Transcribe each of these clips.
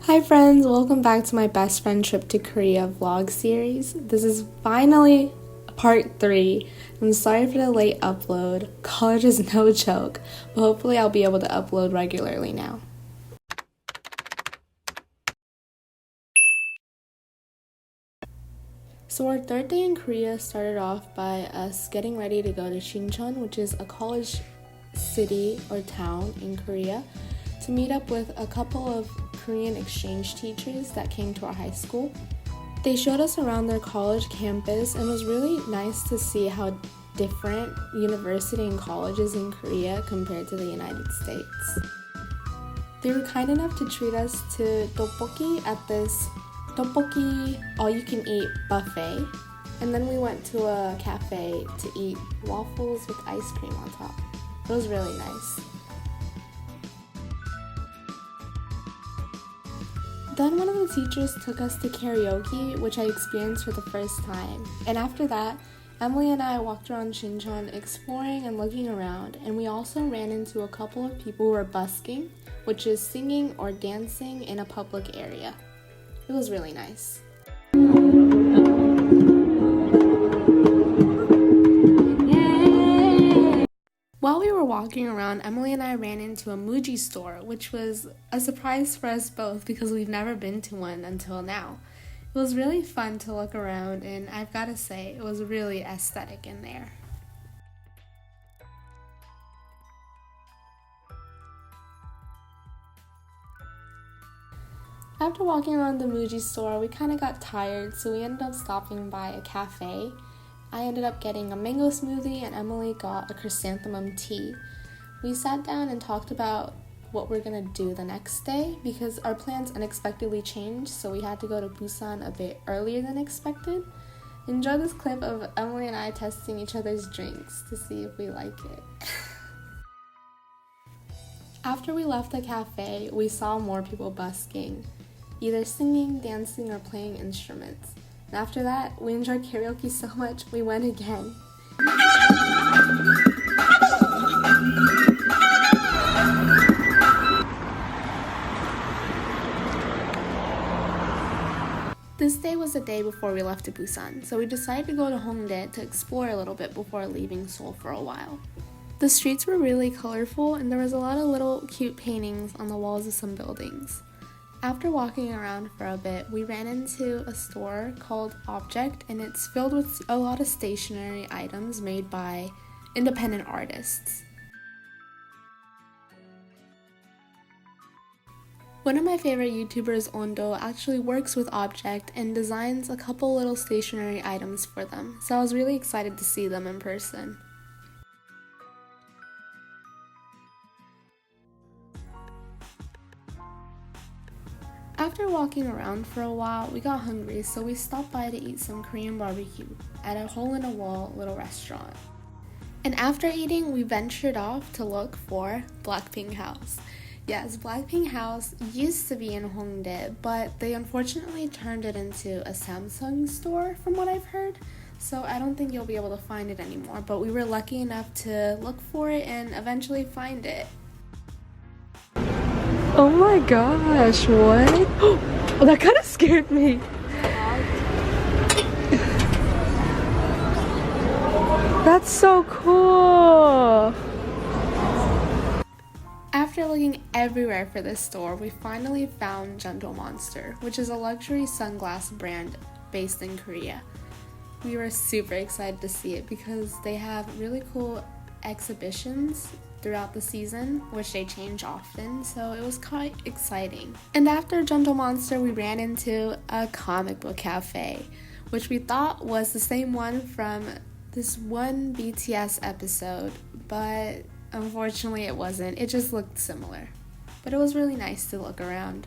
Hi friends, welcome back to my best friend trip to Korea vlog series. This is finally part 3. I'm sorry for the late upload. College is no joke, but hopefully I'll be able to upload regularly now. So our third day in Korea started off by us getting ready to go to Sincheon, which is a college city or town in Korea, to meet up with a couple of Korean exchange teachers that came to our high school. They showed us around their college campus and it was really nice to see how different university and colleges in Korea compared to the United States. They were kind enough to treat us to tteokbokki at this tteokbokki all-you-can-eat buffet, and then we went to a cafe to eat waffles with ice cream on top. It was really nice. Then one of the teachers took us to karaoke, which I experienced for the first time. And after that, Emily and I walked around Sincheon exploring and looking around, and we also ran into a couple of people who were busking, which is singing or dancing in a public area. It was really nice. While we were walking around, Emily and I ran into a Muji store, which was a surprise for us both because we've never been to one until now. It was really fun to look around, and I've got to say, it was really aesthetic in there. After walking around the Muji store, we kind of got tired, so we ended up stopping by a cafe. I ended up getting a mango smoothie and Emily got a chrysanthemum tea. We sat down and talked about what we're gonna do the next day because our plans unexpectedly changed, so we had to go to Busan a bit earlier than expected. Enjoy this clip of Emily and I testing each other's drinks to see if we like it. After we left the cafe, we saw more people busking, either singing, dancing, or playing instruments. And after that, we enjoyed karaoke so much, we went again. This day was the day before we left to Busan, so we decided to go to Hongdae to explore a little bit before leaving Seoul for a while. The streets were really colorful and there was a lot of little cute paintings on the walls of some buildings. After walking around for a bit, we ran into a store called Object, and it's filled with a lot of stationery items made by independent artists. One of my favorite YouTubers, Ondo, actually works with Object and designs a couple little stationery items for them, so I was really excited to see them in person. After walking around for a while, we got hungry, so we stopped by to eat some Korean barbecue at a hole-in-a-wall little restaurant. And after eating, we ventured off to look for Blackpink house. Yes, Blackpink house used to be in Hongdae, but they unfortunately turned it into a Samsung store from what I've heard, so I don't think you'll be able to find it anymore, but we were lucky enough to look for it and eventually find it. Oh my gosh, what? Oh, that kind of scared me. That's so cool. After looking everywhere for this store, we finally found Gentle Monster, which is a luxury sunglass brand based in Korea. We were super excited to see it because they have really cool exhibitions throughout the season, which they change often, so it was quite exciting. And after Gentle Monster, we ran into a comic book cafe, which we thought was the same one from this one BTS episode, but unfortunately it wasn't. It just looked similar. But it was really nice to look around.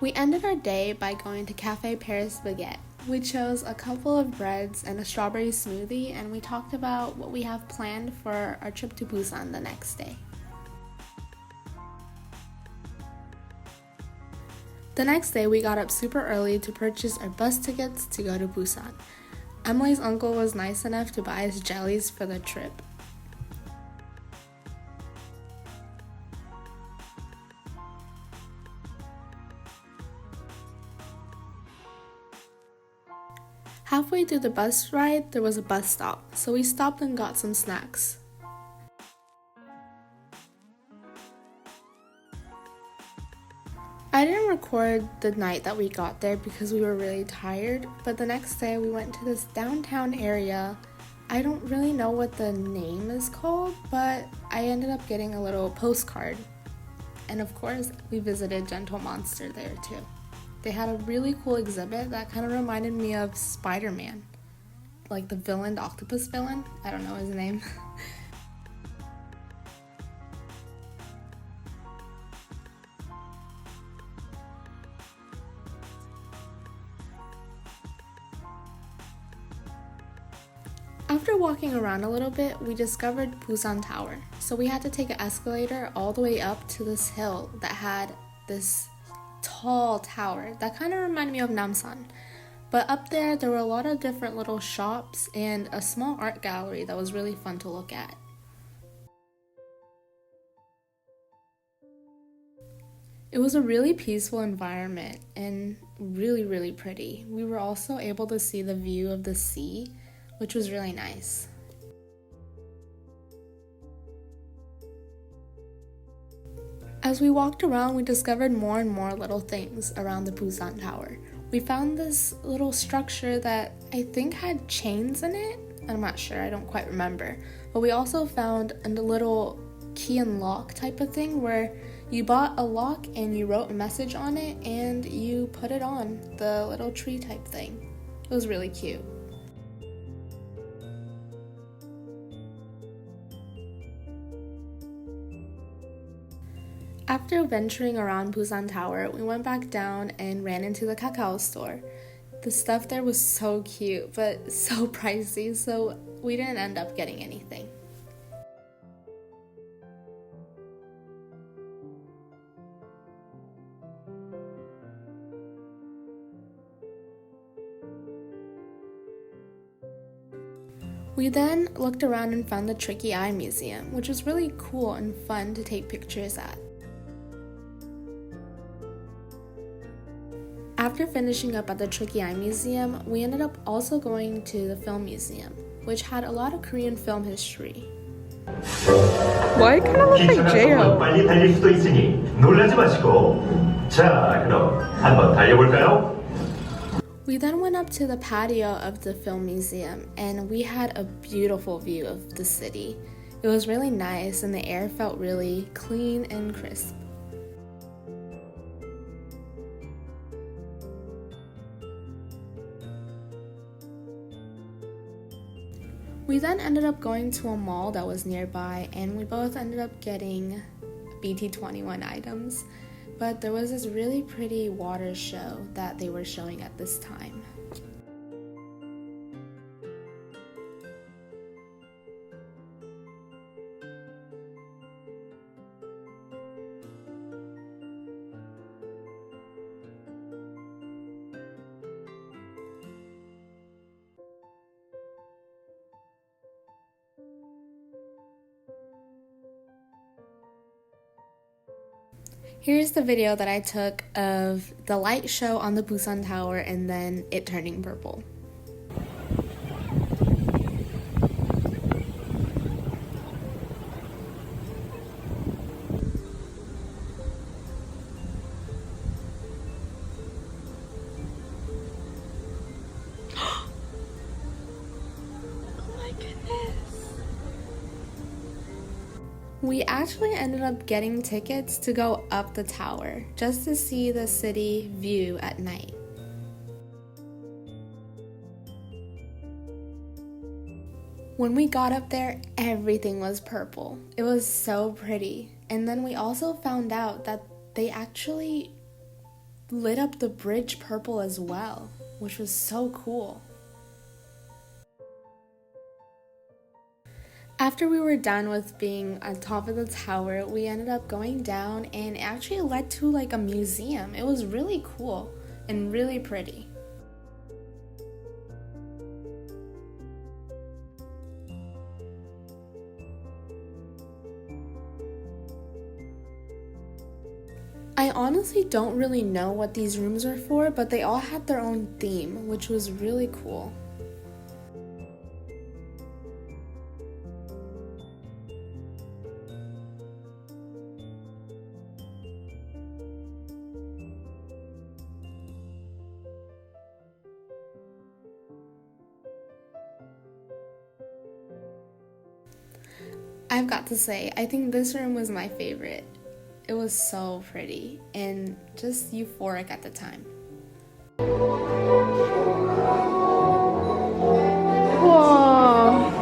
We ended our day by going to Cafe Paris Baguette. We chose a couple of breads and a strawberry smoothie, and we talked about what we have planned for our trip to Busan the next day. The next day, we got up super early to purchase our bus tickets to go to Busan. Emily's uncle was nice enough to buy us jellies for the trip. Halfway through the bus ride, there was a bus stop, so we stopped and got some snacks. I didn't record the night that we got there because we were really tired, but the next day we went to this downtown area. I don't really know what the name is called, but I ended up getting a little postcard. And of course, we visited Gentle Monster there too. They had a really cool exhibit that kind of reminded me of Spider-Man. Like the villain, the octopus villain. I don't know his name. After walking around a little bit, we discovered Busan Tower. So we had to take an escalator all the way up to this hill that had this tall tower that kind of reminded me of Namsan. But up there were a lot of different little shops and a small art gallery that was really fun to look at. It was a really peaceful environment and really pretty. We were also able to see the view of the sea, which was really nice. As we walked around, we discovered more and more little things around the Busan Tower. We found this little structure that I think had chains in it. I'm not sure, I don't quite remember. But we also found a little key and lock type of thing where you bought a lock and you wrote a message on it and you put it on the little tree type thing. It was really cute. After venturing around Busan Tower, we went back down and ran into the cacao store. The stuff there was so cute, but so pricey, so we didn't end up getting anything. We then looked around and found the Tricky Eye Museum, which was really cool and fun to take pictures at. After finishing up at the Tricky Eye Museum, we ended up also going to the Film Museum, which had a lot of Korean film history. Why kind of look like J-Hope? 빨리 달릴 수도 있으니 놀라지 마시고. 자, 그럼 한번 달려볼까요? We then went up to the patio of the Film Museum, and we had a beautiful view of the city. It was really nice, and the air felt really clean and crisp. We then ended up going to a mall that was nearby, and we both ended up getting BT21 items, but there was this really pretty water show that they were showing at this time. Here's the video that I took of the light show on the Busan Tower and then it turning purple. We actually ended up getting tickets to go up the tower just to see the city view at night. When we got up there, everything was purple. It was so pretty. And then we also found out that they actually lit up the bridge purple as well, which was so cool. After we were done with being on top of the tower, we ended up going down and it actually led to like a museum. It was really cool and really pretty. I honestly don't really know what these rooms are for, but they all had their own theme, which was really cool. I've got to say, I think this room was my favorite. It was so pretty and just euphoric at the time. Whoa.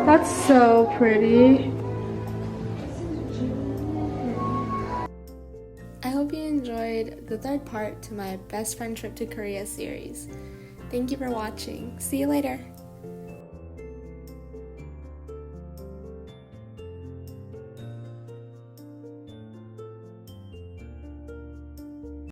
That's so pretty. I hope you enjoyed the third part to my Best Friend Trip to Korea series. Thank you for watching. See you later.